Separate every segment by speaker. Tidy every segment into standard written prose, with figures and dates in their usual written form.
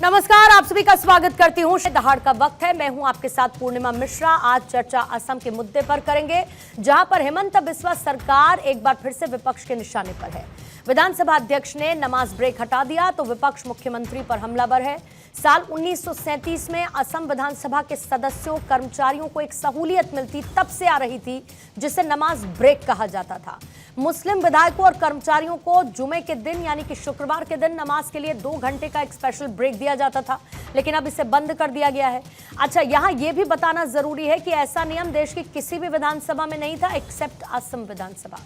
Speaker 1: नमस्कार, आप सभी का स्वागत करती हूँ। दहाड़ का वक्त है, मैं हूँ आपके साथ पूर्णिमा मिश्रा। आज चर्चा असम के मुद्दे पर करेंगे, जहां पर हिमंता बिस्वा सरकार एक बार फिर से विपक्ष के निशाने पर है। विधानसभा अध्यक्ष ने नमाज ब्रेक हटा दिया तो विपक्ष मुख्यमंत्री पर हमलावर है। साल 1937 में असम विधानसभा के सदस्यों कर्मचारियों को एक सहूलियत मिलती तब से आ रही थी, जिसे नमाज ब्रेक कहा जाता था। मुस्लिम विधायकों और कर्मचारियों को जुमे के दिन यानी कि शुक्रवार के दिन नमाज के लिए 2 घंटे का एक स्पेशल ब्रेक दिया जाता था, लेकिन अब इसे बंद कर दिया गया है। अच्छा, यहाँ यह भी बताना जरूरी है कि ऐसा नियम देश की किसी भी विधानसभा में नहीं था एक्सेप्ट असम विधानसभा।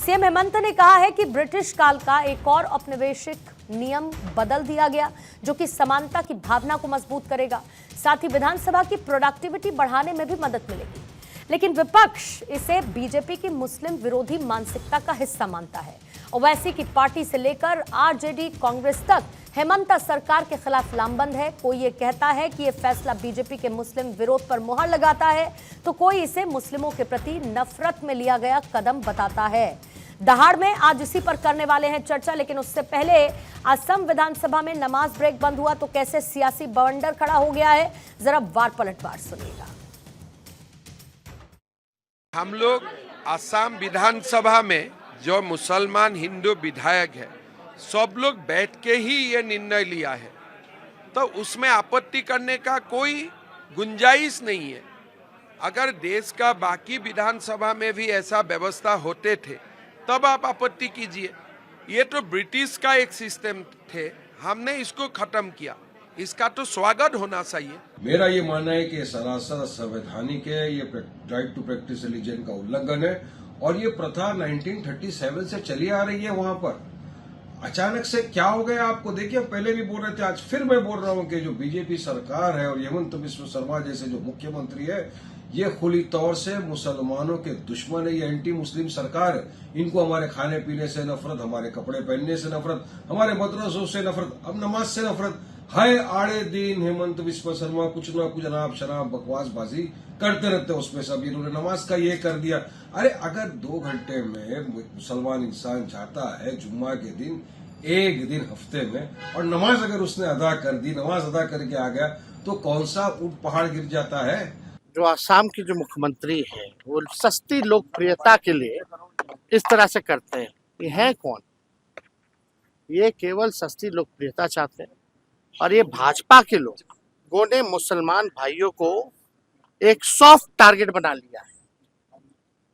Speaker 1: सीएम हेमंत ने कहा है कि ब्रिटिश काल का एक और औपनिवेशिक नियम बदल दिया गया, जो कि समानता की भावना को मजबूत करेगा, साथ ही विधानसभा की प्रोडक्टिविटी बढ़ाने में भी मदद मिलेगी। लेकिन विपक्ष इसे बीजेपी की मुस्लिम विरोधी मानसिकता का हिस्सा मानता है। ओवैसी की पार्टी से लेकर आरजेडी कांग्रेस तक हेमंता सरकार के खिलाफ लामबंद है। कोई ये कहता है कि ये फैसला बीजेपी के मुस्लिम विरोध पर मुहर लगाता है, तो कोई इसे मुस्लिमों के प्रति नफरत में लिया गया कदम बताता है। दहाड़ में आज इसी पर करने वाले हैं चर्चा, लेकिन उससे पहले असम विधानसभा में नमाज ब्रेक बंद हुआ तो कैसे सियासी बवंडर खड़ा हो गया है, जरा वार पलटवार सुनिएगा।
Speaker 2: हम लोग असम विधानसभा में जो मुसलमान हिंदू विधायक है, सब लोग बैठ के ही ये निर्णय लिया है, तो उसमें आपत्ति करने का कोई गुंजाइश नहीं है। अगर देश का बाकी विधानसभा में भी ऐसा व्यवस्था होते थे तब आप आपत्ति कीजिए। ये तो ब्रिटिश का एक सिस्टम थे, हमने इसको खत्म किया, इसका तो स्वागत होना चाहिए।
Speaker 3: मेरा ये मानना है कि सरासर असंवैधानिक है, ये राइट टू प्रैक्टिस रिलीजन का उल्लंघन है और ये प्रथा 1937 से चली आ रही है। वहां पर अचानक से क्या हो गया आपको देखिए, पहले भी बोल रहे थे, आज फिर मैं बोल रहा हूं कि जो बीजेपी सरकार है और हेमंत बिस्वा शर्मा जैसे जो मुख्यमंत्री है, ये खुली तौर से मुसलमानों के दुश्मन है। ये एंटी मुस्लिम सरकार है। इनको हमारे खाने पीने से नफरत, हमारे कपड़े पहनने से नफरत, हमारे मदरसों से नफरत, अब नमाज से नफरत है। आड़े दिन हेमंत बिस्वा शर्मा कुछ ना कुछ अनाप शराब बकवासबाजी करते रहते, उसमें सब इन्होंने नमाज का ये कर दिया। अरे अगर 2 घंटे में मुसलमान इंसान जाता है जुम्मा के दिन, एक दिन हफ्ते में, और नमाज अगर उसने अदा कर दी, नमाज अदा करके आ गया, तो कौन सा ऊंट पहाड़ गिर जाता है।
Speaker 4: जो आसाम की जो मुख्यमंत्री है वो सस्ती लोकप्रियता के लिए इस तरह से करते हैं। ये है कौन? ये केवल सस्ती लोकप्रियता चाहते हैं और ये भाजपा के लोगों ने मुसलमान भाइयों को एक सॉफ्ट टारगेट बना लिया है।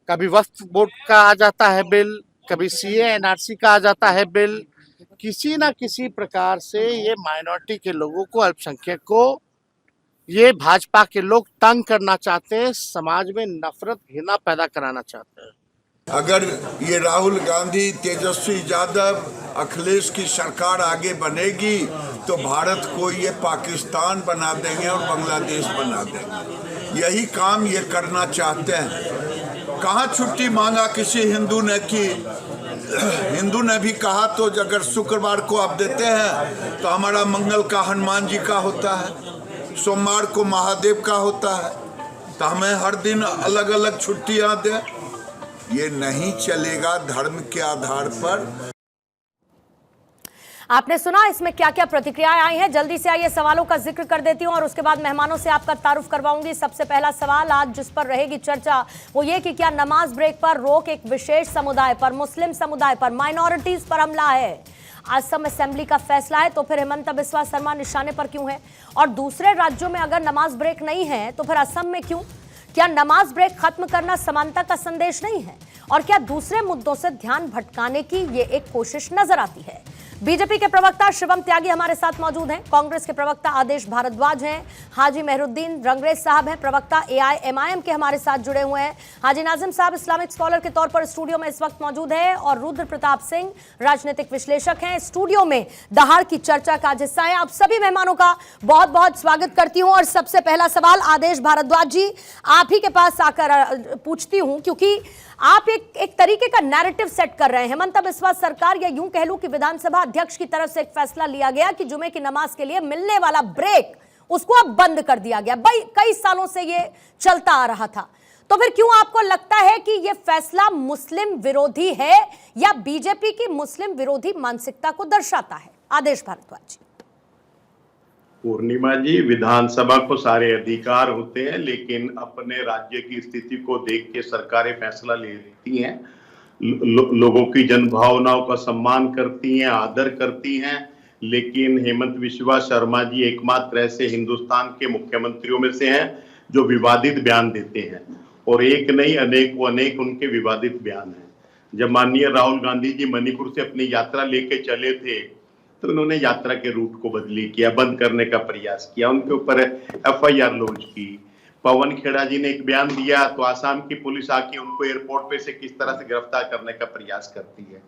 Speaker 4: कभी वक्फ बोर्ड का आ जाता है बिल, कभी सीए एनआरसी का आ जाता है बिल। किसी ना किसी प्रकार से ये माइनॉरिटी के लोगों को, अल्पसंख्यक को ये भाजपा के लोग तंग करना चाहते हैं, समाज में नफरत घृणा पैदा कराना चाहते हैं।
Speaker 5: अगर ये राहुल गांधी, तेजस्वी यादव, अखिलेश की सरकार आगे बनेगी तो भारत को ये पाकिस्तान बना देंगे और बांग्लादेश बना देंगे। यही काम ये करना चाहते हैं। कहाँ छुट्टी मांगा किसी हिंदू ने कि हिंदू ने भी कहा तो अगर शुक्रवार को आप देते हैं तो हमारा मंगल का हनुमान जी का होता है, सोमवार को महादेव का होता है, तो हमें हर दिन अलग अलग छुट्टियां दें। ये नहीं चलेगा धर्म के आधार पर।
Speaker 1: आपने सुना इसमें क्या क्या प्रतिक्रियाएं आई हैं। जल्दी से आइए सवालों का जिक्र कर देती हूं और उसके बाद मेहमानों से आपका तारुफ करवाऊंगी। सबसे पहला सवाल आज जिस पर रहेगी चर्चा वो ये कि क्या नमाज ब्रेक पर रोक एक विशेष समुदाय पर, मुस्लिम समुदाय पर, माइनॉरिटीज पर हमला है? असम असेंबली का फैसला है तो फिर हेमंता बिस्वा शर्मा निशाने पर क्यों है? और दूसरे राज्यों में अगर नमाज ब्रेक नहीं है तो फिर असम में क्यों? क्या नमाज ब्रेक खत्म करना समानता का संदेश नहीं है? और क्या दूसरे मुद्दों से ध्यान भटकाने की ये एक कोशिश नजर आती है? बीजेपी के प्रवक्ता शिवम त्यागी हमारे साथ मौजूद हैं, कांग्रेस के प्रवक्ता आदेश भारद्वाज हैं, हाजी मेहरुद्दीन रंगरेज साहब हैं, प्रवक्ता एआईएमआईएम के हमारे साथ जुड़े हुए हैं, हाजी नाजिम साहब इस्लामिक स्कॉलर के तौर पर स्टूडियो में इस वक्त मौजूद है, और रुद्र प्रताप सिंह राजनीतिक विश्लेषक हैं, स्टूडियो में दहाड़ की चर्चा का आज हिस्सा है। आप सभी मेहमानों का बहुत बहुत स्वागत करती हूं और सबसे पहला सवाल आदेश भारद्वाज जी आप ही के पास आकर पूछती हूं, क्योंकि आप एक तरीके का नैरेटिव सेट कर रहे हैं। हेमंता बिस्वा सरकार, या यूं कह लूं कि विधानसभा अध्यक्ष की तरफ से एक फैसला लिया गया कि जुमे की नमाज के लिए मिलने वाला ब्रेक उसको अब बंद कर दिया गया। भाई कई सालों से ये चलता आ रहा था, तो फिर क्यों आपको लगता है कि यह फैसला मुस्लिम विरोधी है या बीजेपी की मुस्लिम विरोधी मानसिकता को दर्शाता है? आदेश भारद्वाज जी।
Speaker 6: पूर्णिमा जी, विधानसभा को सारे अधिकार होते हैं, लेकिन अपने राज्य की स्थिति को देख के सरकारें फैसला ले लेती हैं। लोगों की जन भावनाओं का सम्मान करती हैं, आदर करती हैं। लेकिन हेमंत बिस्वा शर्मा जी एकमात्र ऐसे हिंदुस्तान के मुख्यमंत्रियों में से हैं जो विवादित बयान देते हैं, और एक नहीं अनेक उनके विवादित बयान हैं। जब माननीय राहुल गांधी जी मणिपुर से अपनी यात्रा लेके चले थे, तो उन्होंने यात्रा के रूट को बदली किया, बंद करने का प्रयास किया, उनके ऊपर FIR लॉन्च की। पवन खेड़ा जी ने एक बयान दिया तो आसाम की पुलिस आके उनको एयरपोर्ट पे से किस तरह से गिरफ्तार करने का प्रयास करती है।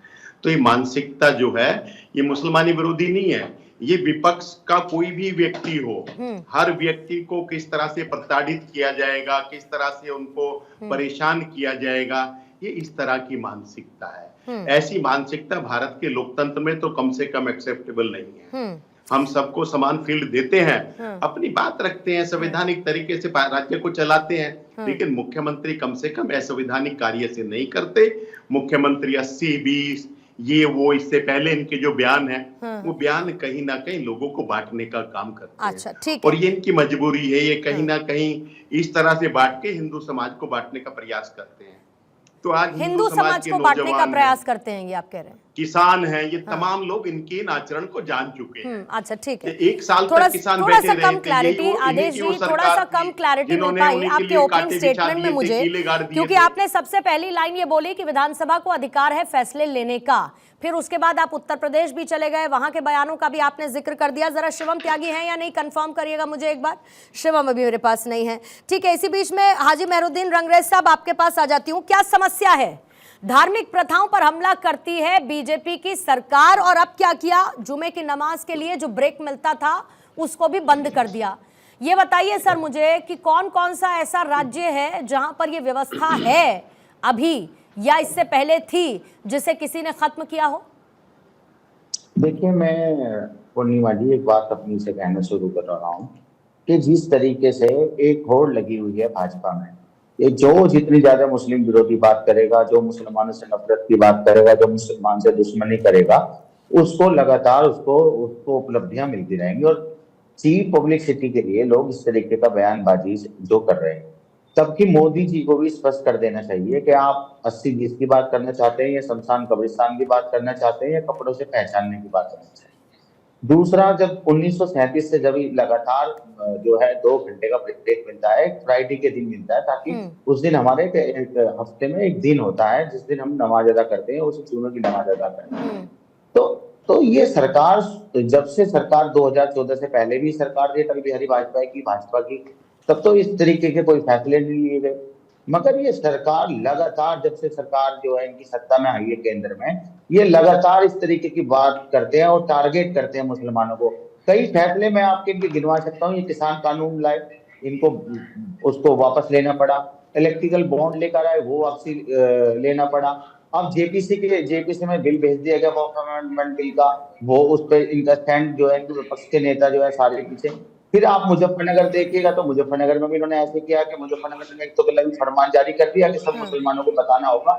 Speaker 6: तो ये मानसिकता जो है, ये मुसलमानी विरोधी नहीं है, ये विपक्ष का कोई भी व्यक्ति हो, हर व्यक्ति को किस तरह से प्रताड़ित किया जाएगा, किस तरह से उनको परेशान किया जाएगा, ये इस तरह की मानसिकता है। ऐसी मानसिकता भारत के लोकतंत्र में तो कम से कम एक्सेप्टेबल नहीं है। हम सबको समान फील्ड देते हैं, अपनी बात रखते हैं, संवैधानिक तरीके से राज्य को चलाते हैं, लेकिन मुख्यमंत्री कम से कम असंवैधानिक कार्य से नहीं करते। मुख्यमंत्री 80-20 ये वो, इससे पहले इनके जो बयान है, वो बयान कहीं ना कहीं लोगों को बांटने का काम करते हैं।
Speaker 1: अच्छा, ठीक है।
Speaker 6: और ये इनकी मजबूरी है, ये कहीं ना कहीं इस तरह से बांट के हिंदू समाज को बांटने का प्रयास करते हैं। तो आज
Speaker 1: हिंदू समाज को बांटने का प्रयास करते हैं, ये आप कह रहे हैं।
Speaker 6: किसान हैं, ये तमाम लोग इनके इन आचरण को जान चुके हैं।
Speaker 1: अच्छा, ठीक है।
Speaker 6: एक साल तक किसान बैठे रहे थे।
Speaker 1: कम क्लैरिटी आदेश जी, थोड़ा सा कम क्लैरिटी मिल पाई आपके ओपनिंग स्टेटमेंट में मुझे, क्योंकि आपने सबसे पहली लाइन ये बोली कि विधानसभा को अधिकार है फैसले लेने का, फिर उसके बाद आप उत्तर प्रदेश भी चले गए, वहां के बयानों का भी आपने जिक्र कर दिया। जरा शिवम त्यागी हैं या नहीं, कंफर्म करिएगा मुझे एक बार। शिवम अभी मेरे पास नहीं है, ठीक है। इसी बीच में हाजी मेहरुद्दीन रंगरेज साहब, आपके पास आ जाती हूँ। क्या समस्या है? धार्मिक प्रथाओं पर हमला करती है बीजेपी की सरकार, और अब क्या किया? जुमे की नमाज के लिए जो ब्रेक मिलता था उसको भी बंद कर दिया। ये बताइए सर मुझे कि कौन कौन सा ऐसा राज्य है जहां पर ये व्यवस्था है अभी, या इससे पहले थी, जिसे किसी ने खत्म किया हो?
Speaker 7: देखिए, मैं पूर्णिमा जी एक बात अपनी से कहना शुरू कर रहा हूँ कि जिस तरीके से एक होड़ लगी हुई है भाजपा में, ये जो जितनी ज्यादा मुस्लिम विरोधी बात करेगा, जो मुसलमानों से नफरत की बात करेगा, जो मुसलमान से दुश्मनी करेगा, उसको लगातार उसको उपलब्धियां मिलती रहेंगी। और चीप पब्लिसिटी के लिए लोग इस तरीके का बयानबाजी जो कर रहे हैं, तबकि मोदी जी को भी स्पष्ट कर देना चाहिए कि आप 80-20 की बात करना चाहते हैं, या शमशान कब्रिस्तान की बात करना चाहते हैं, या कपड़ों से पहचानने की बात करना चाहते हैं। दूसरा, जब 1937 से जब लगातार जो है 2 घंटे का ब्रेक मिलता है, फ्राइडे के दिन मिलता है, ताकि उस दिन हमारे एक हफ्ते में एक दिन होता है जिस दिन हम नमाज अदा करते हैं, उस जुमे की नमाज अदा करते हैं। तो ये सरकार, जब से सरकार 2014 से पहले भी सरकार थी अटल बिहारी वाजपेयी की, भाजपा की, तब तो इस तरीके के कोई फैसले नहीं लिए गए। मगर ये सरकार लगातार, जब से सरकार जो है इनकी सत्ता में आई है केंद्र में, ये लगातार इस तरीके की बात करते हैं और टारगेट करते हैं मुसलमानों को। कई फैसले मैं आपके लिए गिनवा सकता हूँ। ये किसान कानून लाए, इनको उसको वापस लेना पड़ा। इलेक्ट्रिकल बॉन्ड लेकर आए, वो वापसी लेना पड़ा। अब जेपीसी में बिल भेज दिया गया अमेंडमेंट बिल का, वो उस पर इनका स्टैंड जो है, विपक्ष के नेता जो है सारे पीछे। फिर आप मुजफ्फरनगर देखिएगा तो मुजफ्फरनगर में भी इन्होंने ऐसे किया कि मुजफ्फरनगर में एक तो फरमान जारी कर दिया कि सब मुसलमानों को बताना होगा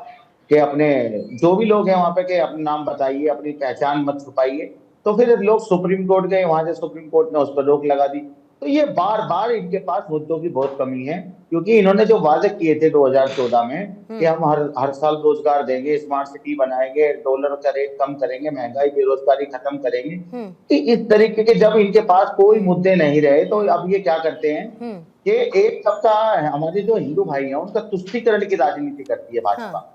Speaker 7: कि अपने जो भी लोग हैं वहां पे, के अपना नाम बताइए, अपनी पहचान मत छुपाइए। तो फिर लोग सुप्रीम कोर्ट गए, वहां से सुप्रीम कोर्ट ने उस पर रोक लगा दी। तो ये बार बार इनके पास मुद्दों की बहुत कमी है, क्योंकि इन्होंने जो वादे किए थे 2014 में कि हम हर साल रोजगार देंगे, स्मार्ट सिटी बनाएंगे, डॉलर का रेट कम करेंगे, महंगाई बेरोजगारी खत्म करेंगे, तो इस तरीके के जब इनके पास कोई मुद्दे नहीं रहे, तो अब ये क्या करते हैं कि एक सप्ताह हमारे जो हिंदू भाई हैं उनका तुष्टीकरण की राजनीति करती है भाजपा।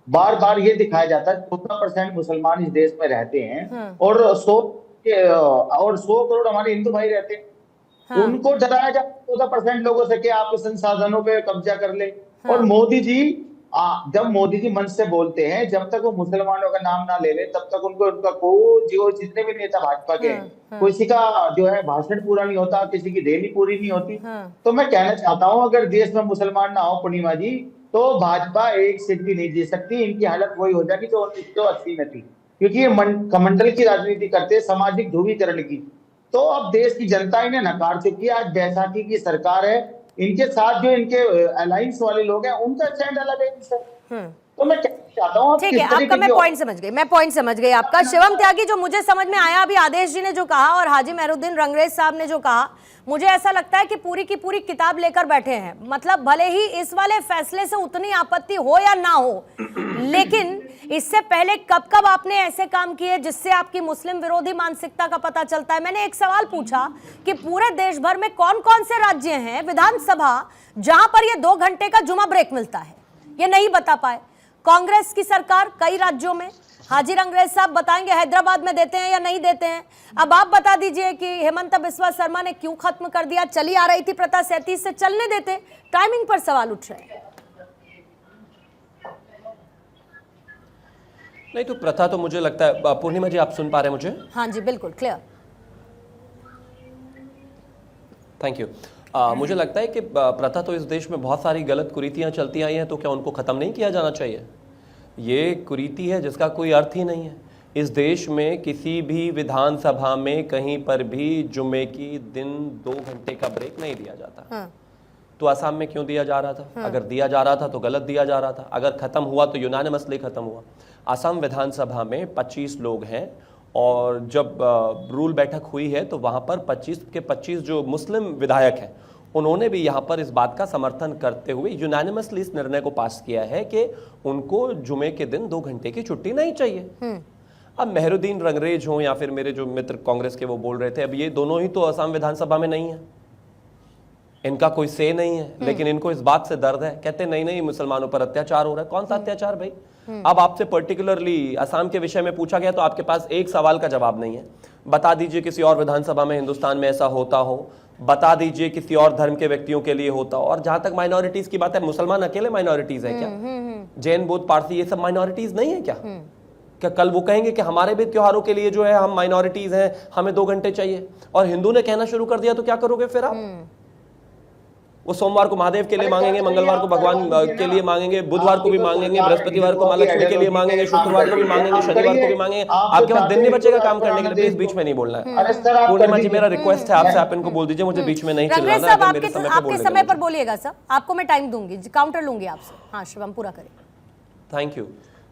Speaker 7: बार बार ये दिखाया जाता है 14% मुसलमान इस देश में रहते हैं, और 100 करोड़ हमारे हिंदू भाई रहते हैं। उनको डराया जाता है 14% लोगों से कि आप संसाधनों पे कब्जा कर ले। और मोदी जी, जब मोदी जी मंच से बोलते हैं, जब तक वो मुसलमानों का नाम ना ले ले, तब तक उनका कोई जो जितने भी नेता भाजपा के, किसी का जो है भाषण पूरा नहीं होता, किसी की रैली पूरी नहीं होती। तो मैं कहना चाहता हूँ, अगर देश में मुसलमान ना हो पूर्णिमा जी, तो भाजपा एक सीट भी नहीं जीत सकती। इनकी हालत वही हो जाएगी जो 1980 में थी, क्योंकि ये कमंडल की राजनीति करते हैं, सामाजिक ध्रुवीकरण की। तो अब देश की जनता इन्हें नकार चुकी है। आज बैसाखी की सरकार है, इनके साथ जो इनके अलायंस वाले लोग हैं उनका स्टैंड अलग है इनसे। तो मैं चाहता हूँ
Speaker 1: ठीक है, आपका मैं पॉइंट समझ गई आपका। शिवम त्यागी, जो मुझे समझ में आया अभी आदेश जी ने जो कहा और हाजी मेहरुद्दीन रंगरेज साहब ने जो कहा, मुझे ऐसा लगता है कि पूरी की पूरी किताब लेकर बैठे हैं। मतलब भले ही इस वाले फैसले से उतनी आपत्ति हो या ना हो, लेकिन इससे पहले कब कब आपने ऐसे काम किए जिससे आपकी मुस्लिम विरोधी मानसिकता का पता चलता है? मैंने एक सवाल पूछा कि पूरे देश भर में कौन कौन से राज्य हैं विधानसभा जहां पर ये 2 घंटे का जुमा ब्रेक मिलता है, ये नहीं बता पाए। कांग्रेस की सरकार कई राज्यों में, हाजी रंगरेज साहब बताएंगे हैदराबाद में देते हैं या नहीं देते हैं। अब आप बता दीजिए कि हेमंत बिस्वा शर्मा ने क्यों खत्म कर दिया? चली आ रही थी प्रथा 37 से, चलने देते। टाइमिंग पर सवाल उठ रहे हैं।
Speaker 8: नहीं तो प्रथा तो मुझे लगता है, पूर्णिमा जी आप सुन पा रहे हैं मुझे?
Speaker 1: हाँ जी बिल्कुल क्लियर।
Speaker 8: Thank you. मुझे लगता है कि प्रथा तो इस देश में बहुत सारी गलत कुरीतियां चलती आई हैं, तो क्या उनको ख़त्म नहीं किया जाना चाहिए? ये कुरीति है जिसका कोई अर्थ ही नहीं है। इस देश में किसी भी विधानसभा में कहीं पर भी जुमे की दिन 2 घंटे का ब्रेक नहीं दिया जाता।
Speaker 1: हाँ।
Speaker 8: तो असम में क्यों दिया जा रहा था? अगर दिया जा रहा था तो गलत दिया जा रहा था। अगर ख़त्म हुआ तो यूनानिमसली ख़त्म हुआ। असम विधानसभा में 25 लोग हैं और जब रूल बैठक हुई है तो वहाँ पर 25 के 25 जो मुस्लिम विधायक हैं उन्होंने भी यहाँ पर इस बात का समर्थन करते हुए यूनानिमसली इस निर्णय को पास किया है कि उनको जुमे के दिन 2 घंटे की छुट्टी नहीं चाहिए। अब मेहरुद्दीन रंगरेज हों या फिर मेरे जो मित्र कांग्रेस के वो बोल रहे थे, अब ये दोनों ही तो असम विधानसभा में नहीं है, इनका कोई से नहीं है, लेकिन इनको इस बात से दर्द है। कहते नहीं नहीं मुसलमानों पर अत्याचार हो रहा है। कौन सा अत्याचार भाई? अब आपसे पर्टिकुलरली असम के विषय में पूछा गया तो आपके पास एक सवाल का जवाब नहीं है। बता दीजिए किसी और विधानसभा में हिंदुस्तान में ऐसा होता हो, बता दीजिए किसी और धर्म के व्यक्तियों के लिए होता हो। और जहां तक माइनॉरिटीज की बात है, मुसलमान अकेले माइनॉरिटीज है क्या? जैन, बौद्ध, पारसी ये सब माइनॉरिटीज नहीं है क्या? क्या कल वो कहेंगे कि हमारे भी त्योहारों के लिए जो है हम माइनॉरिटीज हैं, हमें 2 घंटे चाहिए? और हिंदू ने कहना शुरू कर दिया तो क्या करोगे फिर आप? वो सोमवार को महादेव के लिए मांगेंगे, मंगलवार को भगवान के लिए मांगेंगे, बुधवार को भी मांगेंगे, बृहस्पतिवार को माँ लक्ष्मी के लिए मांगेंगे, शुक्रवार को भी मांगेंगे, शनिवार को भी मांगेंगे। आपके पास दिन नहीं बचेगा काम करने के लिए। प्लीज बीच में नहीं बोलना है। पूर्णिमा जी मेरा रिक्वेस्ट है आपसे, आप इनको बोल दीजिए मुझे बीच में नहीं चिल्लाना है।
Speaker 1: आपके समय पर बोलिएगा सर, आपको मैं टाइम दूंगी, काउंटर लूंगी आपसे। हाँ शिवम पूरा करें।
Speaker 8: Thank you.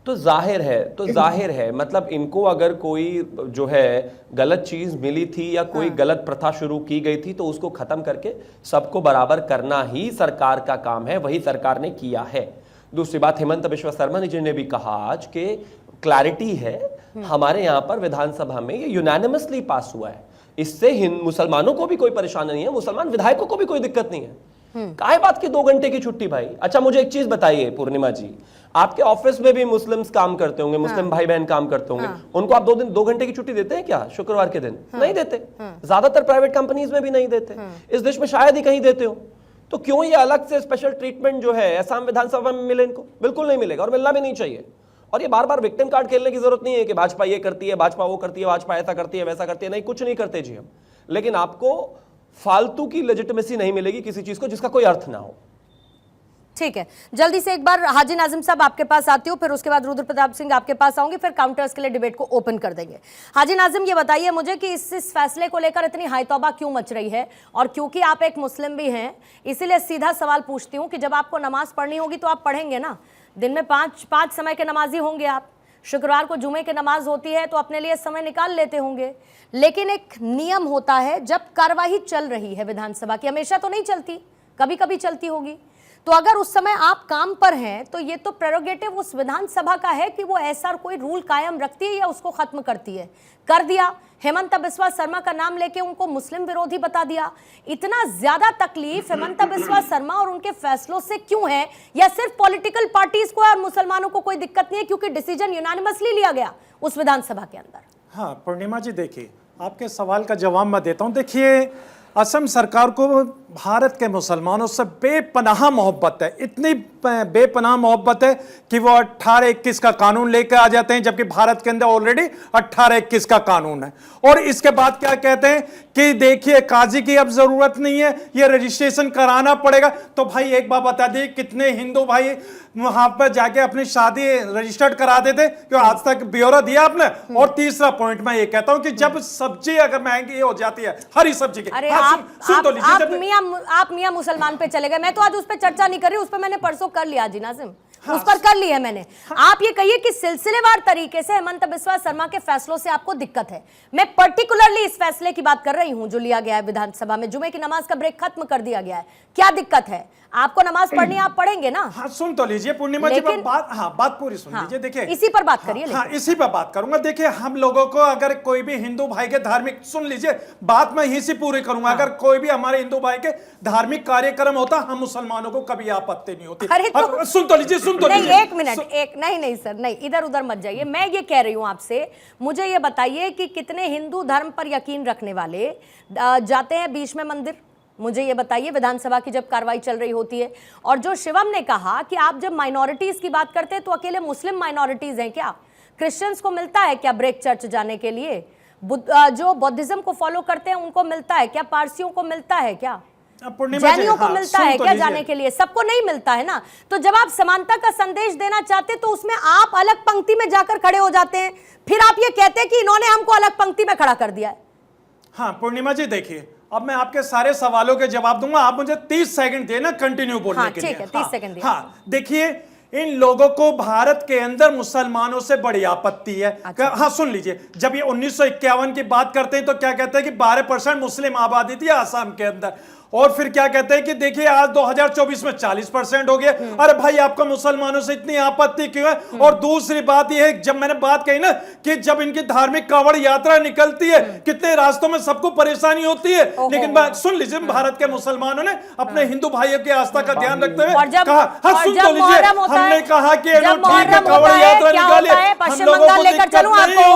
Speaker 8: तो जाहिर है मतलब इनको अगर कोई जो है गलत चीज मिली थी या कोई गलत प्रथा शुरू की गई थी तो उसको खत्म करके सबको बराबर करना ही सरकार का काम है, वही सरकार ने किया है। दूसरी बात, हेमंत बिस्वा शर्मा जी ने भी कहा आज कि क्लैरिटी है हमारे यहाँ पर विधानसभा में ये यूनानिमसली पास हुआ है, इससे मुसलमानों को भी कोई परेशानी नहीं है, मुसलमान विधायकों को भी कोई दिक्कत नहीं है। काहे बात की 2 घंटे की छुट्टी भाई? अच्छा मुझे एक चीज बताइए पूर्णिमा जी, आपके ऑफिस में भी मुस्लिम्स काम करते होंगे, मुस्लिम भाई बहन काम करते होंगे, उनको आप 2 घंटे की छुट्टी देते हैं क्या शुक्रवार के दिन? नहीं देते। ज्यादातर प्राइवेट कंपनीज में भी नहीं देते। इस देश में शायद ही कहीं देते हो। तो क्यों ये अलग से स्पेशल ट्रीटमेंट जो है असम विधानसभा में मिले? इनको बिल्कुल नहीं मिलेगा और मिलना भी नहीं चाहिए। और ये बार बार विक्टिम कार्ड खेलने की जरूरत नहीं है कि भाजपा ये करती है, भाजपा वो करती है, भाजपा ऐसा करती है, वैसा करती है। नहीं, कुछ नहीं करते जी हम। लेकिन आपको फालतू की लेजिटिमेसी नहीं मिलेगी किसी चीज को जिसका कोई अर्थ ना हो।
Speaker 1: ठीक है, जल्दी से एक बार हाजी नाजिम साहब आपके पास आती हूँ, फिर उसके बाद रुद्र प्रताप सिंह आपके पास आऊंगी, फिर काउंटर्स के लिए डिबेट को ओपन कर देंगे। हाजी नाजिम ये बताइए मुझे कि इस फैसले को लेकर इतनी हाई तौबा क्यों मच रही है? और क्योंकि आप एक मुस्लिम भी हैं इसीलिए सीधा सवाल पूछती हूँ कि जब आपको नमाज पढ़नी होगी तो आप पढ़ेंगे ना? दिन में 5 समय के नमाजी होंगे आप। शुक्रवार को जुमे की नमाज होती है तो अपने लिए समय निकाल लेते होंगे। लेकिन एक नियम होता है जब कार्यवाही चल रही है विधानसभा की, हमेशा तो नहीं चलती, कभी कभी चलती होगी। तो अगर उस समय आप काम पर हैं तो ये तो प्रेरोगेटिव उस विधानसभा का है कि वो ऐसा कोई रूल कायम रखती है या उसको खत्म करती है। कर दिया, हेमंत बिस्वा शर्मा का नाम लेके उनको मुस्लिम विरोधी बता दिया। इतना ज्यादा तकलीफ हेमंत बिस्वा शर्मा और उनके फैसलों से क्यों है? या सिर्फ पॉलिटिकल पार्टीज को और मुसलमानों को कोई दिक्कत नहीं है क्योंकि डिसीजन यूनानिमसली लिया गया उस विधानसभा के अंदर?
Speaker 9: हाँ पूर्णिमा जी, देखिए आपके सवाल का जवाब मैं देता हूँ। देखिए असम सरकार को भारत के मुसलमानों से बेपनाह मोहब्बत है, इतनी बेपनाह मोहब्बत है कि वो 18-21 का कानून लेकर आ जाते हैं, जबकि भारत के अंदर ऑलरेडी 18-21 का कानून है। और इसके बाद क्या कहते हैं कि देखिए काजी की अब जरूरत नहीं है, ये रजिस्ट्रेशन कराना पड़ेगा। तो भाई एक बात बता दी, कितने हिंदू भाई वहां पर जाके अपनी शादी रजिस्टर्ड करा देते, क्यों आज तक ब्यौरा दिया आपने? और तीसरा पॉइंट मैं ये कहता हूं कि जब सब्जी अगर महंगी हो जाती है, हरी सब्जी की,
Speaker 1: आप मियां मुसलमान पे चले गए। मैं तो आज उस पर चर्चा नहीं कर रही, उस पर मैंने परसों कर लिया जी नाजिम। उस पर कर ली है मैंने। आप ये कहिए कि सिलसिलेवार तरीके से हेमंत बिस्वा शर्मा के फैसलों से आपको दिक्कत है। मैं पर्टिकुलरली इस फैसले की बात कर रही हूं जो लिया गया है विधानसभा में, जुमे की नमाज का ब्रेक खत्म कर दिया गया है। क्या दिक्कत है? आपको नमाज पढ़नी, आप पढ़ेंगे ना?
Speaker 9: हाँ, सुन तो लीजिए पूर्णिमा जी, बात पूरी सुन लीजिए। देखिए
Speaker 1: इसी पर बात करिए।
Speaker 9: हाँ, इसी पर बात करूंगा। देखिए, हम लोगों को अगर कोई भी हिंदू भाई के धार्मिक, सुन लीजिए बात मैं यहीं से पूरी करूंगा। अगर कोई भी हमारे हिंदू भाई के धार्मिक कार्यक्रम होता, हम मुसलमानों को कभी आपत्ति नहीं होती।
Speaker 1: अरे तो,
Speaker 9: सुन तो लीजिए, सुन तो लीजिए।
Speaker 1: नहीं, एक मिनट, नहीं सर, नहीं, इधर उधर मत जाइए। मैं ये कह रही हूं आपसे, मुझे ये बताइए कि कितने हिंदू धर्म पर यकीन रखने वाले जाते हैं बीच में मंदिर? मुझे ये बताइए, विधानसभा की जब कार्रवाई चल रही होती है। और जो शिवम ने कहा कि आप जब माइनॉरिटीज की बात करते हैं तो अकेले मुस्लिम माइनॉरिटीज हैं क्या? क्रिश्चियंस को मिलता है क्या ब्रेक चर्च जाने के लिए? जो बौद्धिज्म को फॉलो करते हैं उनको मिलता है क्या? पारसियों को मिलता है क्या? जैनियों को मिलता है क्या जाने के लिए? सबको नहीं मिलता है ना। तो जब आप समानता का संदेश देना चाहते तो उसमें आप अलग पंक्ति में जाकर खड़े हो जाते हैं, फिर आप ये कहते हैं कि इन्होंने हमको अलग पंक्ति में खड़ा कर दिया है।
Speaker 9: हाँ पूर्णिमा जी, देखिए अब मैं आपके सारे सवालों के जवाब दूंगा। आप मुझे 30 सेकंड देना कंटिन्यू बोलने के लिए।
Speaker 1: ठीक है, 30 सेकंड।
Speaker 9: हाँ, देखिए इन लोगों को भारत के अंदर मुसलमानों से बड़ी आपत्ति है।
Speaker 1: अच्छा।
Speaker 9: हाँ सुन लीजिए, जब ये 1951 की बात करते हैं तो क्या कहते हैं कि 12% मुस्लिम आबादी थी आसाम के अंदर, और फिर क्या कहते हैं कि देखिए आज 2024 में 40% हो गया। अरे भाई, आपको मुसलमानों से इतनी आपत्ति क्यों है? और दूसरी बात यह है, जब मैंने बात कही ना कि जब इनकी धार्मिक कांवड़ यात्रा निकलती है, कितने रास्तों में सबको परेशानी होती है, लेकिन बात सुन लीजिए, भारत के मुसलमानों ने अपने हिंदू भाइयों की आस्था का ध्यान रखते हुए कहा, हाँ सुन तो लीजिए, हमने कहा कि कांवड़ यात्रा निकाली।
Speaker 1: पश्चिम बंगाल लेकर चलूं आपको,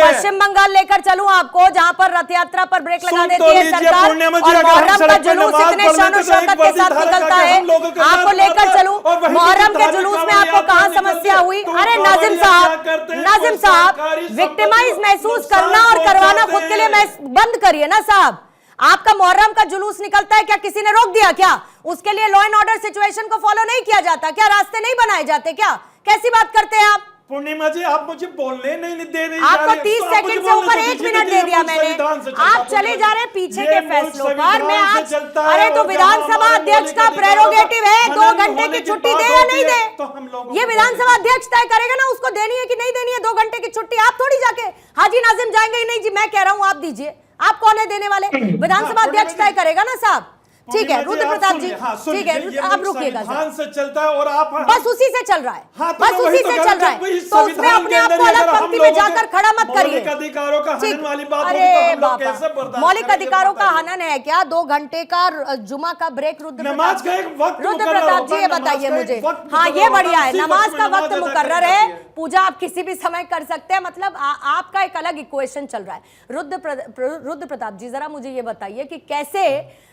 Speaker 1: पश्चिम बंगाल लेकर चलूं आपको, जहां पर रथ यात्रा पर ब्रेक लगा देती है सरकार, और जुलूस इतने शानो शौकत के साथ निकलता है। आपको लेकर चलूं मुहर्रम के जुलूस में, आपको कहां समस्या हुई? अरे नाजिम साहब, विक्टिमाइज महसूस करना और करवाना खुद के लिए बंद करिए ना साहब। आपका मुहर्रम का जुलूस निकलता है, क्या किसी ने रोक दिया क्या? उसके लिए लॉ एंड ऑर्डर सिचुएशन को फॉलो नहीं किया जाता क्या? रास्ते नहीं बनाए जाते क्या? कैसी बात करते हैं आप?
Speaker 9: पूर्णिमा जी, आप मुझे बोलने नहीं दे रही।
Speaker 1: आपको 30 सेकंड से ऊपर 1 मिनट दे दिया मैंने। आप चले जा रहे हैं पीछे के फैसलों पर। मैं आज, अरे तो विधानसभा अध्यक्ष का प्रेरोगेटिव है 2 घंटे की छुट्टी दे या नहीं दे, ये विधानसभा अध्यक्ष तय करेगा ना, उसको देनी है कि नहीं देनी है 2 घंटे की छुट्टी। आप थोड़ी जाके हाजी नाजिम जाएंगे ही नहीं जी, मैं कह रहा हूं आप दीजिए। आप कौन है देने वाले? विधानसभा अध्यक्ष तय करेगा ना साहब। ठीक है रुद्र प्रताप जी, ठीक है अब रुकिएगा सर,
Speaker 9: से चलता है और आप
Speaker 1: बस उसी से चल रहा है।
Speaker 9: हाँ,
Speaker 1: बस उसी से चल रहा है, तो उसमें अपने आप को अलग पंक्ति में जाकर खड़ा मत करिए।
Speaker 9: अधिकारों का हनन वाली बात,
Speaker 1: अरे बाबा, मौलिक अधिकारों का हनन है क्या? 2 घंटे का जुमा का ब्रेक रुद्र प्रताप जी ये बताइए मुझे। हाँ ये बढ़िया है, नमाज का वक्त मुकर्रर है, पूजा आप किसी भी समय कर सकते हैं, मतलब आपका एक अलग इक्वेशन चल रहा है। रुद्र प्रताप जी जरा मुझे ये बताइए कि कैसे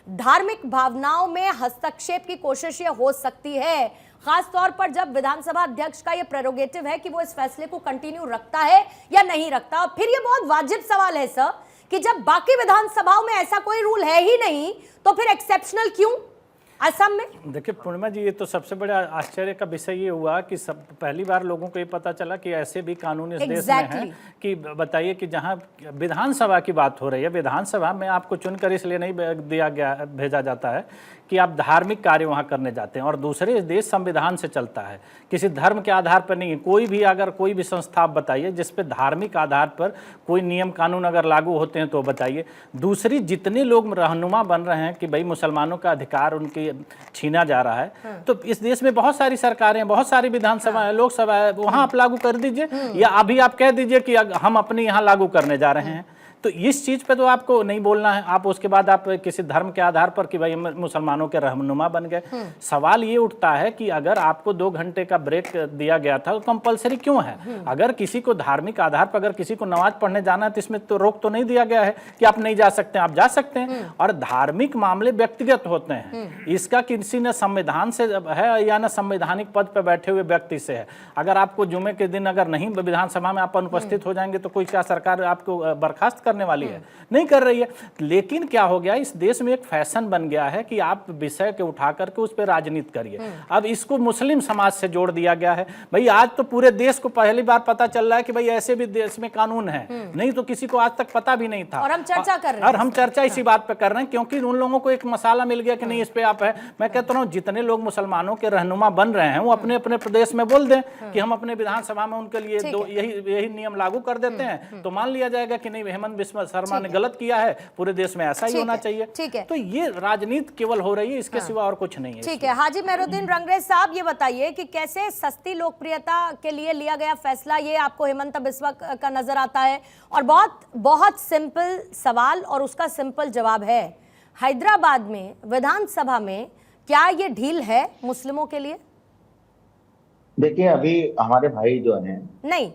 Speaker 1: धार्मिक भावनाओं में हस्तक्षेप की कोशिश ये हो सकती है, खास तौर पर जब विधानसभा अध्यक्ष का ये प्रेरोगेटिव है कि वो इस फैसले को कंटिन्यू रखता है या नहीं रखता। और फिर ये बहुत वाजिब सवाल है सर कि जब बाकी विधानसभाओं में ऐसा कोई रूल है ही नहीं तो फिर एक्सेप्शनल क्यों असम में?
Speaker 10: देखिए पूर्णिमा जी, ये तो सबसे बड़ा आश्चर्य का विषय ये हुआ कि पहली बार लोगों को ये पता चला कि ऐसे भी कानून इस देश में हैं कि बताइए कि जहां विधानसभा की बात हो रही है, विधानसभा में आपको चुनकर इसलिए नहीं भेजा जाता है कि आप धार्मिक कार्य वहां करने जाते हैं, और दूसरे देश संविधान से चलता है, किसी धर्म के आधार पर नहीं है। कोई भी अगर कोई भी संस्था आप बताइए जिस पे धार्मिक आधार पर कोई नियम कानून अगर लागू होते हैं तो बताइए। दूसरी जितने लोग रहनुमा बन रहे हैं कि भाई मुसलमानों का अधिकार उनकी छीना जा रहा है, तो इस देश में बहुत सारी सरकारें, बहुत सारी विधानसभा है, लोकसभा है, वहां आप लागू कर दीजिए, या अभी आप कह दीजिए कि हम अपने यहाँ लागू करने जा रहे हैं। तो इस चीज़ पे तो आपको नहीं बोलना है। आप उसके बाद आप किसी धर्म के आधार पर कि भाई मुसलमानों के रहनुमा बन गए। सवाल ये उठता है कि अगर आपको 2 घंटे का ब्रेक दिया गया था तो कंपलसरी क्यों है? अगर किसी को धार्मिक आधार पर अगर किसी को नमाज पढ़ने जाना है तो इसमें तो रोक तो नहीं दिया गया है कि आप नहीं जा सकते, आप जा सकते हैं। और धार्मिक मामले व्यक्तिगत होते हैं, इसका किसी न संविधान से है या न संवैधानिक पद पर बैठे हुए व्यक्ति से है। अगर आपको जुमे के दिन अगर नहीं विधानसभा में आप अनुपस्थित हो जाएंगे तो कोई क्या सरकार आपको बर्खास्त कर करने वाली है, नहीं कर रही है। लेकिन क्या हो गया, इस देश में एक फैशन बन गया है कि आप विषय के उठा करके उस पर राजनीति करिए। अब इसको मुस्लिम समाज से जोड़ दिया गया है। भाई आज तो पूरे देश को पहली बार पता चल रहा है कि भाई ऐसे भी देश में कानून है, नहीं तो किसी को आज तक पता भी नहीं था।
Speaker 1: और हम चर्चा कर रहे हैं,
Speaker 10: और हम चर्चा इसी बात पे कर रहे हैं क्योंकि उन लोगों को एक मसाला मिल गया कि नहीं इस पे आप है। मैं कहता हूँ जितने लोग मुसलमानों के रहनुमा बन रहे हैं वो अपने अपने प्रदेश में बोल दें कि हम अपने विधानसभा में उनके लिए यही नियम लागू कर देते हैं, तो मान लिया जाएगा कि नहीं हेमंत बिस्वा शर्मा ने गलत किया है, पूरे देश में ऐसा ही होना चाहिए।
Speaker 1: ठीक है,
Speaker 10: तो ये राजनीति केवल हो रही है, इसके सिवा और कुछ नहीं है।
Speaker 1: ठीक है, हाजी मेहरुद्दीन रंगरेज साहब ये बताइए कि कैसे सस्ती लोकप्रियता के लिए लिया गया फैसला ये आपको हेमंत बिस्वा का नजर आता है? और बहुत बहुत सिंपल सवाल और उसका सिंपल जवाब है, हैदराबाद में विधानसभा में क्या ये ढील है मुस्लिमों के लिए?
Speaker 7: देखिए अभी हमारे भाई जो हैं,
Speaker 1: नहीं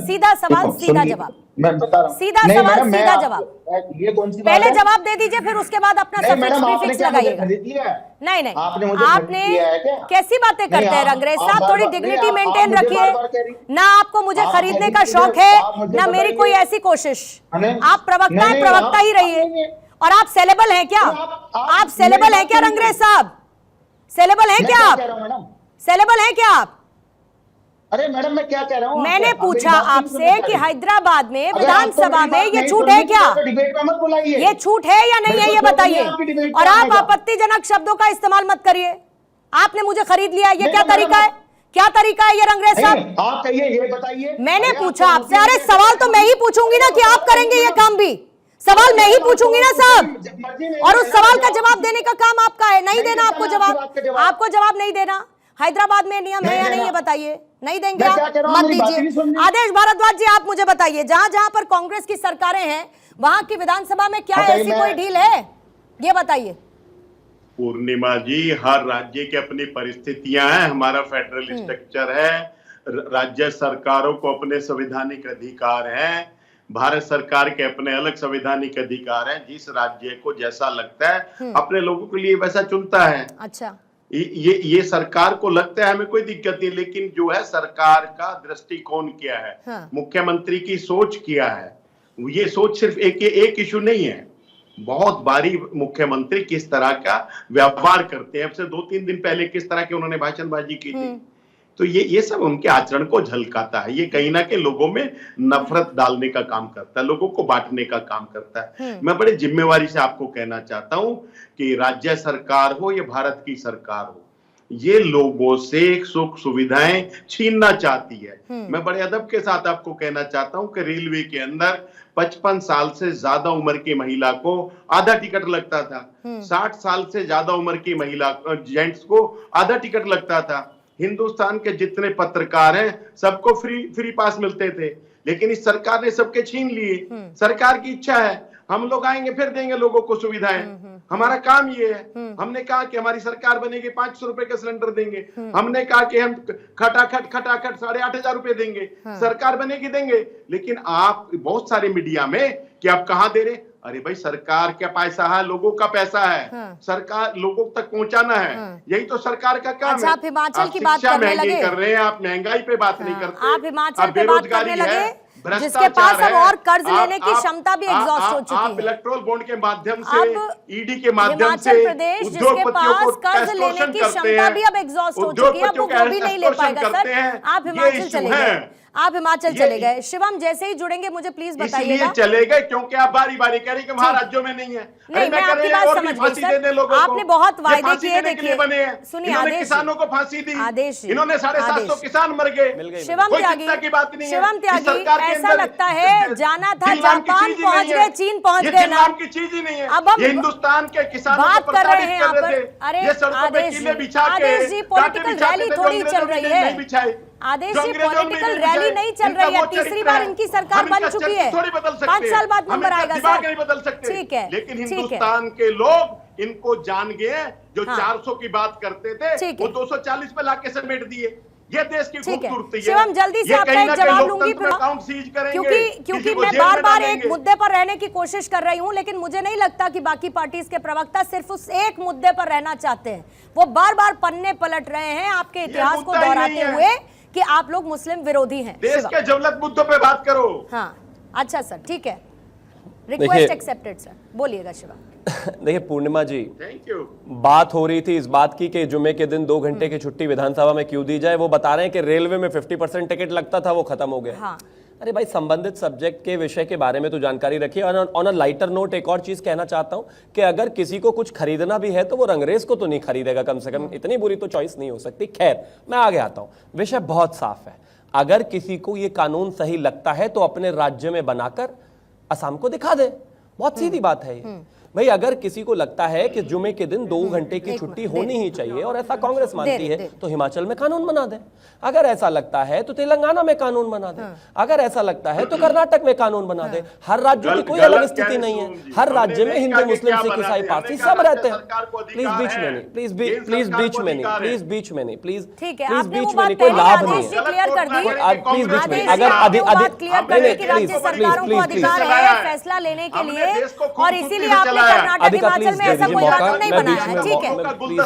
Speaker 1: सीधा सवाल सीधा जवाब,
Speaker 7: मैं बता रहा हूँ,
Speaker 1: सीधा सवाल सीधा जवाब।
Speaker 7: ये कौन सी
Speaker 1: पहले जवाब दे दीजिए, फिर उसके बाद अपना सफिक्स लगाइएगा। नहीं नहीं, आपने कैसी बातें करते हैं रंगरेज साहब, थोड़ी डिग्निटी मेंटेन रखिए ना। आपको मुझे खरीदने का शौक है ना मेरी कोई ऐसी कोशिश। आप प्रवक्ता है, प्रवक्ता ही रहिए। और आप सेलेबल हैं क्या? आप सेलेबल हैं क्या रंगरेज साहब? सेलेबल हैं क्या आप? सेलेबल हैं क्या आप?
Speaker 7: अरे मैडम मैं क्या कह रहा हूँ,
Speaker 1: मैंने पूछा आपसे कि हैदराबाद में विधानसभा में ये छूट है क्या? ये छूट है या नहीं है ये बताइए। और आप आपत्तिजनक शब्दों का इस्तेमाल मत करिए। आपने मुझे खरीद लिया, ये क्या तरीका है? क्या तरीका है ये रंगरेज साहब?
Speaker 7: आप कहिए, ये बताइए।
Speaker 1: मैंने पूछा आपसे, अरे सवाल तो मैं ही पूछूंगी ना कि आप करेंगे ये काम भी। सवाल मैं ही पूछूंगी ना साहब, और उस सवाल का जवाब देने का काम आपका है। नहीं देना आपको जवाब, आपको जवाब नहीं देना। हैदराबाद में नियम है या नहीं ये बताइए। नहीं देंगे आप, मत दीजिए। आदेश भारद्वाज जी आप मुझे बताइए, जहां जहां पर कांग्रेस की सरकारें हैं वहां की विधानसभा में क्या ऐसी कोई ढील है ये बताइए।
Speaker 6: पूर्णिमा जी, हर राज्य की अपनी परिस्थितियां हैं, हमारा फेडरल स्ट्रक्चर है, राज्य सरकारों को अपने संवैधानिक अधिकार हैं, भारत सरकार के अपने अलग संवैधानिक अधिकार हैं। जिस राज्य को जैसा लगता है अपने लोगों के लिए वैसा चुनता है।
Speaker 1: अच्छा,
Speaker 6: ये सरकार को लगता है हमें कोई दिक्कत नहीं, लेकिन जो है सरकार का दृष्टिकोण क्या है, मुख्यमंत्री की सोच क्या है, ये सोच सिर्फ एक इशू नहीं है। बहुत बारी मुख्यमंत्री किस तरह का व्यवहार करते हैं, अब से 2-3 दिन पहले किस तरह के उन्होंने भाषणबाजी की थी, तो ये सब उनके आचरण को झलकाता है। ये कहीं ना कहीं लोगों में नफरत डालने का काम करता है, लोगों को बांटने का काम करता है। मैं बड़े जिम्मेवारी से आपको कहना चाहता हूं कि राज्य सरकार हो या भारत की सरकार हो, ये लोगों से सुख सुविधाएं छीनना चाहती है। मैं बड़े अदब के साथ आपको कहना चाहता हूं कि रेलवे के अंदर 55 साल से ज्यादा उम्र की महिला को आधा टिकट लगता था, 60 साल से ज्यादा उम्र की महिला जेंट्स को आधा टिकट लगता था। हिंदुस्तान के जितने पत्रकार हैं सबको फ्री पास मिलते थे, लेकिन इस सरकार ने सबके छीन लिए। सरकार की इच्छा है हम लोग आएंगे फिर देंगे लोगों को सुविधाएं, हमारा काम ये है। हमने कहा कि हमारी सरकार बनेगी 500 रुपए का सिलेंडर देंगे, हमने कहा कि हम खटाखट 8,500 रुपए देंगे, सरकार बनेगी देंगे। लेकिन आप बहुत सारे मीडिया में कि आप कहां दे रहे, अरे भाई सरकार क्या पैसा है, लोगों का पैसा है, सरकार लोगों तक पहुंचाना है, यही तो सरकार का काम है।
Speaker 1: आप हिमाचल की बात करने लगे,
Speaker 6: कर रहे हैं, आप महंगाई पे बात नहीं करते,
Speaker 1: आप हिमाचल पे बात करने लगे, जिसके पास अब और कर्ज लेने की क्षमता भी एग्जॉस्ट हो चुकी है।
Speaker 6: आप इलेक्ट्रोल बॉन्ड के माध्यम से, ईडी के माध्यम से
Speaker 1: प्रदेश जिसके पास कर्ज लेने की क्षमता भी अब एग्जॉस्ट हो चुकी है, अब वो भी नहीं ले पाएगा। सर आप हिमाचल चले गए, आप हिमाचल चले गए। शिवम जैसे ही जुड़ेंगे मुझे प्लीज बताइएगा।
Speaker 6: चले गए क्योंकि आप बारी बारी कह रही कि वहां राज्यों में नहीं है।
Speaker 1: नहीं, मैं आपकी बात समझ गई सर, आपने बहुत वायदे किए। देखिए सुनिए, आदेश
Speaker 6: किसानों को फांसी दी,
Speaker 1: आदेश
Speaker 6: इन्होंने 750 किसान मर गए।
Speaker 1: शिवम त्यागी की बात नहीं है। शिवम त्यागी, ऐसा लगता है जाना था जापान पहुंच गए, चीन पहुंच गए ना,
Speaker 6: की चीज ही नहीं है।
Speaker 1: अब हम
Speaker 6: हिंदुस्तान के किसानों
Speaker 1: बात कर रहे हैं यहाँ पर। अरे आदेश जी पॉलिटिकल रैली थोड़ी चल रही है। आदेश जी पॉलिटिकल रैली नहीं चल रही है, तीसरी बार इनकी सरकार बन चुकी है, 5 साल बाद नंबर आएगा सर,
Speaker 6: नहीं बदल सकते।
Speaker 1: ठीक है,
Speaker 6: लेकिन हिंदुस्तान के लोग इनको जान गए, जो 400 की बात करते थे वो 240 पे लाके समेट दिए। ये देश की खूबसूरती है।
Speaker 1: शिवम जल्दी से आपका एक जवाब लूंगी, क्योंकि मैं बार बार एक मुद्दे पर रहने की कोशिश कर रही हूं, लेकिन मुझे नहीं लगता कि बाकी पार्टीज के प्रवक्ता सिर्फ उस एक मुद्दे पर रहना चाहते हैं। वो बार बार पन्ने पलट रहे हैं आपके इतिहास को दोहराते हुए कि आप लोग मुस्लिम विरोधी हैं।
Speaker 6: देश के जवलत मुद्दों पे बात करो।
Speaker 1: हाँ अच्छा सर, ठीक है। रिक्वेस्ट एक्सेप्टेड सर, बोलिएगा शिवा।
Speaker 8: देखिए पूर्णिमा जी, बात हो रही थी इस बात की कि जुमे के दिन 2 घंटे की छुट्टी विधानसभा में क्यों दी जाए। वो बता रहे हैं कि रेलवे में 50% टिकट लगता था, वो खत्म हो गया।
Speaker 1: हाँ।
Speaker 8: अरे भाई, संबंधित सब्जेक्ट के विषय के बारे में तो जानकारी रखिए। और ऑन अ लाइटर नोट एक और चीज कहना चाहता हूं कि अगर किसी को कुछ खरीदना भी है तो वो रंगरेज को तो नहीं खरीदेगा, कम से कम इतनी बुरी तो चॉइस नहीं हो सकती। खैर, मैं आगे आता हूं। विषय बहुत साफ है। अगर किसी को ये कानून सही लगता है तो अपने राज्य में बनाकर असम को दिखा दे। बहुत सीधी बात है ये भाई। अगर किसी को लगता है कि जुमे के दिन 2 घंटे की छुट्टी होनी ही चाहिए और ऐसा कांग्रेस मानती है तो हिमाचल में कानून बना दे। अगर ऐसा लगता है तो तेलंगाना में कानून बना दे। अगर ऐसा लगता है तो कर्नाटक में कानून बना दे। हर राज्य की कोई अलग स्थिति नहीं है। हर राज्य में हिंदू, मुस्लिम, सिख, ईसाई, पारसी सब रहते हैं। प्लीज बीच में नहीं, प्लीज बीच में नहीं, प्लीज बीच में नहीं, प्लीज
Speaker 1: ठीक है,
Speaker 8: प्लीज
Speaker 1: आपने
Speaker 8: बीच
Speaker 1: वो
Speaker 8: में
Speaker 1: बात
Speaker 8: नहीं, कोई
Speaker 1: पहले
Speaker 8: लाभ
Speaker 1: आदेश
Speaker 8: नहीं
Speaker 1: जी
Speaker 8: है।
Speaker 1: क्लियर कर दी।
Speaker 8: प्लीज बीच में
Speaker 1: आदेश
Speaker 8: अगर
Speaker 1: जी, आपने वो बात क्लियर कर दी कि राज्य सरकारों को अधिकार है फैसला लेने के लिए, और इसीलिए आपने कर्नाटक, हिमाचल में ऐसा कोई कानून नहीं बनाया है। ठीक है,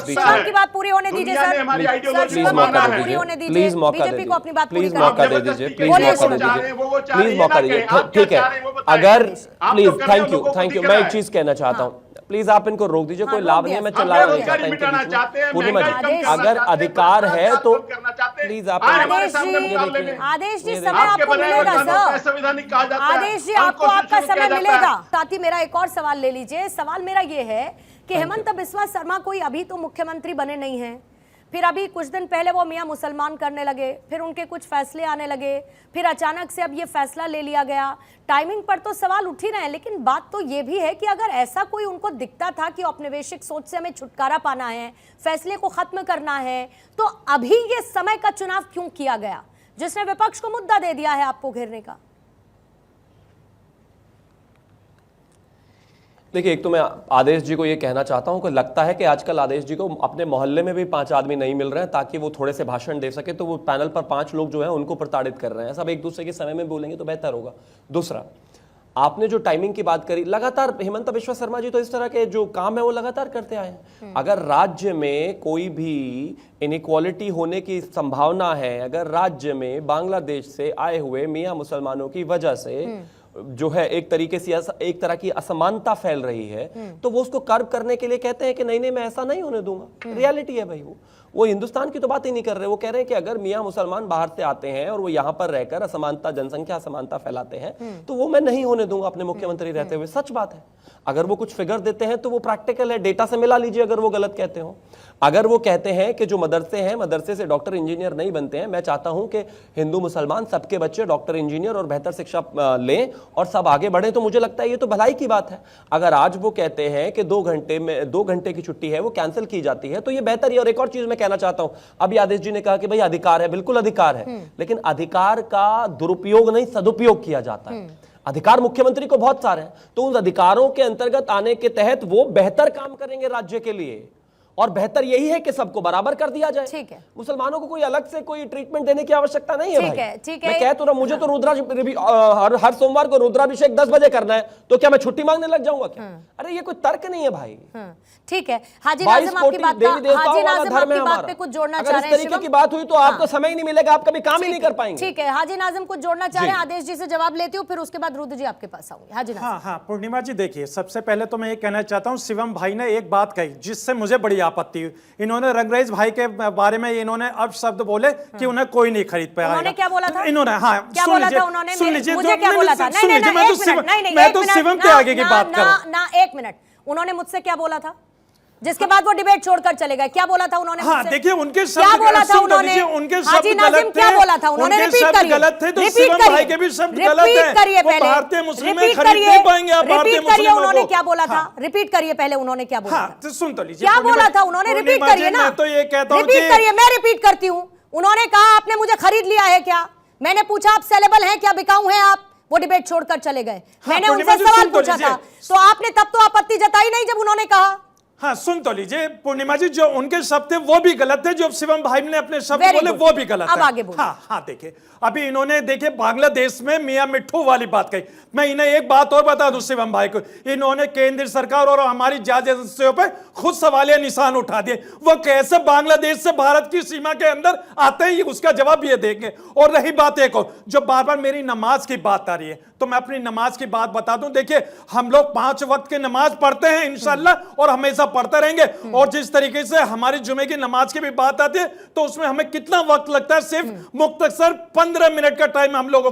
Speaker 1: शिवम की बात पूरी होने दीजिए सर। शिवम की बात पूरी होने दीजिए।
Speaker 8: प्लीज मौका
Speaker 1: बीजेपी को अपनी बात पूरी
Speaker 8: प्लीज मौका दे दीजिए, प्लीज मौका दे दीजिए, प्लीज मौका दीजिए। ठीक है, अगर प्लीज, थैंक यू। मैं एक चीज कहना चाहता हूँ, प्लीज आप इनको रोक दीजिए। कोई लाभ नहीं है, मैं चिल्लाना नहीं चाहता। पूर्णिमा जी, अगर अधिकार है तो प्लीज आप
Speaker 1: आदेश जी समय आपको मिलेगा सर। आदेश जी आपको आपका समय मिलेगा। साथ ही मेरा एक और सवाल ले लीजिए। सवाल मेरा ये है कि हेमंत बिस्वा शर्मा कोई अभी तो मुख्यमंत्री बने नहीं हैं, फिर अभी कुछ दिन पहले वो मियां मुसलमान करने लगे, फिर उनके कुछ फैसले आने लगे, फिर अचानक से अब ये फैसला ले लिया गया। टाइमिंग पर तो सवाल उठ ही रहे हैं, लेकिन बात तो ये भी है कि अगर ऐसा कोई उनको दिखता था कि औपनिवेशिक सोच से हमें छुटकारा पाना है, फैसले को खत्म करना है, तो अभी ये समय का चुनाव क्यों किया गया जिसने विपक्ष को मुद्दा दे दिया है आपको घेरने का?
Speaker 8: देखिए, एक तो मैं आदेश जी को ये कहना चाहता हूं कि लगता है कि आजकल आदेश जी को अपने मोहल्ले में भी 5 आदमी नहीं मिल रहे हैं ताकि वो थोड़े से भाषण दे सके, तो वो पैनल पर 5 लोग जो है उनको प्रताड़ित कर रहे हैं। सब एक दूसरे के समय में बोलेंगे तो बेहतर होगा। दूसरा, आपने जो टाइमिंग की बात करी, लगातार हेमंत बिस्वा शर्मा जी तो इस तरह के जो काम है वो लगातार करते आए हैं। अगर राज्य में कोई भी इनइक्वालिटी होने की संभावना है, अगर राज्य में बांग्लादेश से आए हुए मियां मुसलमानों की वजह से जो है एक तरीके से एक तरह की असमानता फैल रही है, तो वो उसको कर्व करने के लिए कहते हैं कि नहीं नहीं मैं ऐसा नहीं होने दूंगा। रियलिटी है भाई, वो हिंदुस्तान की तो बात ही नहीं कर रहे। वो कह रहे हैं कि अगर मियां मुसलमान बाहर से आते हैं और वो यहाँ पर रहकर असमानता, जनसंख्या असमानता फैलाते हैं तो वो मैं नहीं होने दूंगा अपने मुख्यमंत्री रहते हुए। सच बात है। अगर वो कुछ फिगर देते हैं तो वो प्रैक्टिकल है, डेटा से मिला लीजिए अगर वो गलत कहते हो। अगर वो कहते हैं कि जो मदरसे हैं, मदरसे से डॉक्टर इंजीनियर नहीं बनते हैं, मैं चाहता हूं कि हिंदू मुसलमान सबके बच्चे डॉक्टर इंजीनियर और बेहतर शिक्षा लें और सब आगे बढ़े, तो मुझे लगता है ये तो भलाई की बात है। अगर आज वो कहते हैं कि 2 घंटे की छुट्टी है वो कैंसिल की जाती है तो ये बेहतर है। और एक और चीज मैं कहना चाहता हूं, अभी आदेश जी ने कहा कि भाई अधिकार है, बिल्कुल अधिकार है, लेकिन अधिकार का दुरुपयोग नहीं सदुपयोग किया जाता है। अधिकार मुख्यमंत्री को बहुत सारे हैं, तो उन अधिकारों के अंतर्गत आने के तहत वो बेहतर काम करेंगे राज्य के लिए, और बेहतर यही है कि सबको बराबर कर दिया जाए।
Speaker 1: ठीक है,
Speaker 8: मुसलमानों को कोई अलग से कोई ट्रीटमेंट देने की आवश्यकता नहीं है।
Speaker 1: ठीक है, ठीक है।
Speaker 8: मैं कह तो रहा, मुझे तो हर सोमवार को रुद्राभिषेक 10 बजे करना है, तो क्या मैं छुट्टी मांगने लग जाऊंगा क्या? अरे ये कोई तर्क नहीं है भाई।
Speaker 1: ठीक है, हाजी नाज़िम आपकी बात पे कुछ जोड़ना चाह रहे हैं।
Speaker 8: इस तरीके की बात हुई तो आपको समय ही नहीं मिलेगा, आप कभी काम ही नहीं कर पाएंगे।
Speaker 1: ठीक है, हाजी नाज़िम कुछ जोड़ना चाह रहे हैं, आदेश जी से जवाब लेती हूँ, फिर उसके बाद रुद्र जी आपके पास आऊंगी। हाजी नाज़िम।
Speaker 9: हाँ, पूर्णिमा जी देखिए, सबसे पहले तो मैं ये कहना चाहता हूँ, शिवम भाई ने एक बात कही जिससे मुझे बड़ी आपत्ति हुई। इन्होंने रंगरेज भाई के बारे में इन्होंने अपशब्द बोले कि उन्हें कोई नहीं खरीद पाया।
Speaker 1: उन्होंने क्या बोला था?
Speaker 9: इन्होंने
Speaker 1: क्या बोला था उन्होंने? मुझे क्या बोला था?
Speaker 9: मैं तो शिवम के आगे की बात कर रहा हूं।
Speaker 1: ना, एक मिनट, उन्होंने मुझसे क्या बोला था जिसके बाद वो डिबेट छोड़कर चले गए? क्या बोला था उन्होंने?
Speaker 9: हाँ, देखिए उनके शब्द
Speaker 1: क्या बोला था उन्होंने?
Speaker 9: उनके
Speaker 1: हाजी नाज़िम क्या बोला था उन्होंने? रिपीट करिए,
Speaker 9: गलत थे तो शिवम भाई के भी शब्द गलत है।
Speaker 1: रिपीट करिए पहले,
Speaker 9: भारतीय मुस्लिम में खरीद नहीं पाएंगे आप भारतीय
Speaker 1: रिपीट करिए
Speaker 9: मुस्लिमों
Speaker 1: उन्होंने
Speaker 9: को।
Speaker 1: क्या बोला था, रिपीट करिए पहले उन्होंने क्या बोला था।
Speaker 9: तो सुन तो लीजिए
Speaker 1: क्या बोला था उन्होंने, रिपीट करिए ना।
Speaker 9: तो ये कहता हूं
Speaker 1: रिपीट करिए, मैं रिपीट करती हूँ। उन्होंने कहा आपने मुझे खरीद लिया है क्या? मैंने पूछा आप सेलेबल हैं क्या, बिकाऊ हैं आप? वो डिबेट छोड़कर चले गए। मैंने उनसे सवाल पूछा था, तो आपने तब तो आपत्ति जताई नहीं जब उन्होंने कहा।
Speaker 9: हाँ सुन तो लीजिए पूर्णिमा जी, जो उनके शब्द थे वो भी गलत थे, जो शिवम भाई ने अपने शब्द
Speaker 1: Very
Speaker 9: बोले
Speaker 1: good.
Speaker 9: वो भी गलत
Speaker 1: अब
Speaker 9: है।
Speaker 1: आगे बोलिए।
Speaker 9: हाँ हाँ देखिए, अभी इन्होंने देखिए बांग्लादेश में मियां मिट्ठू वाली बात कही। मैं इन्हें एक बात और बता दूं शिवम भाई को, इन्होंने केंद्र सरकार और हमारी जांच एजेंसियों पे खुद सवालिया निशान उठा दिए। वो कैसे बांग्लादेश से भारत की सीमा के अंदर आते हैं, उसका जवाब ये देंगे। और रही बात एक और, जो बार बार मेरी नमाज की बात आ रही है, तो मैं अपनी नमाज की बात बता दूं। देखिए हम लोग 5 वक्त की नमाज पढ़ते हैं इंशाल्लाह, और हमेशा पढ़ते रहेंगे। और जिस तरीके से हमारी जुमे की नमाज की भी बात आती है, तो उसमें हमें कितना वक्त लगता है, सिर्फ मुख्तसर 15 मिनट का टाइम हम लोगों को